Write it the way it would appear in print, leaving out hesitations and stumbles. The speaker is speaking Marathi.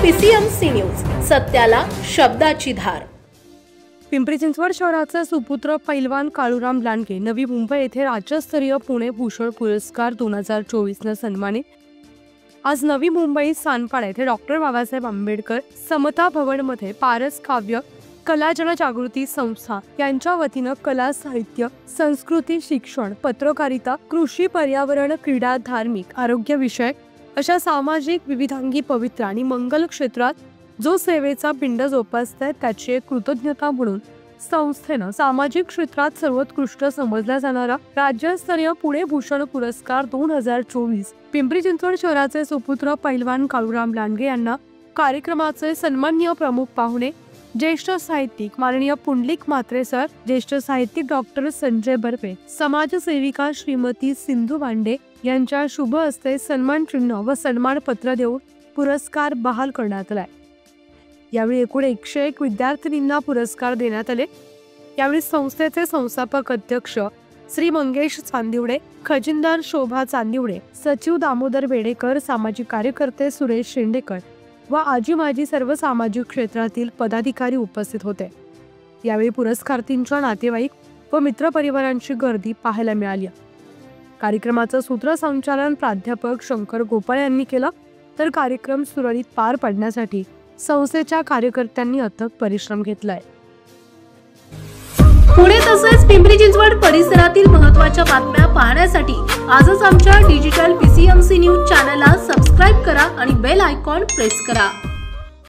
PCMC न्यूज, सत्याला शब्दाची धार। पिंपरी चिंचवड शहराचे सुपुत्र पैलवान काळूराम लांडगे नवी मुंबई येथे राज्यस्तरीय पुणे भूषण पुरस्कार 2024 ने सन्मानित। आज नवी मुंबई सानपाडा येथे डॉक्टर बाबासाहेब आंबेडकर समता भवन मध्ये पारस काव्य कला जनजागृती संस्था यांच्या वतीने कला साहित्य संस्कृती शिक्षण पत्रकारिता कृषी पर्यावरण क्रीडा धार्मिक आरोग्य विषयक अशा सामाजिक विविधांगी पवित्र आणि मंगल क्षेत्रात जो सेवेचा पिंड जोपासतात त्याची एक कृतज्ञता म्हणून संस्थेने सामाजिक क्षेत्रात सर्वोत्कृष्ट समजला जाणारा राज्यस्तरीय पुणे भूषण पुरस्कार 2024 पिंपरी चिंचवड शहराचे सुपुत्र पैलवान काळूराम लांडगे यांना कार्यक्रमाचे सन्माननीय प्रमुख पाहुणे ज्येष्ठ साहित्यिक माननीय पुंडलिक म्हात्रे सर, ज्येष्ठ साहित्यिक डॉक्टर संजय बर्वे, समाजसेविका श्रीमती सिंधू वांडे यांच्या शुभ हस्ते सन्मान चिन्ह व सन्मान पत्र देऊन पुरस्कार बहाल करण्यात आला। यावेळी एकूण 101 विद्यार्थिनींना पुरस्कार देण्यात आले। यावेळी संस्थेचे संस्थापक अध्यक्ष श्री मंगेश चांदिवडे, खजिनदार शोभा चांदिवडे, सचिव दामोदर वेडेकर, सामाजिक कार्यकर्ते सुरेश शेंडेकर व आजी माजी सर्व सामाजिक क्षेत्रातील पदाधिकारी उपस्थित होते। यावेळी पुरस्कारार्थींच्या नातेवाईक व मित्रपरिवारांची गर्दी पाहायला मिळाली। कार्यक्रमाचं सूत्रसंचालन प्राध्यापक शंकर गोपाळ यांनी केलं, तर कार्यक्रम सुरळीत पार पाडण्यासाठी संस्थेच्या कार्यकर्त्यांनी अथक परिश्रम घेतलाय। पुणे तसेच पिंपरी चिंचवड परिसरातील महत्त्वाच्या बातम्या पाहण्यासाठी आजच आमच्या डिजिटल PCMC न्यूज चॅनलला सबस्क्राइब करा आणि बेल आयकॉन प्रेस करा।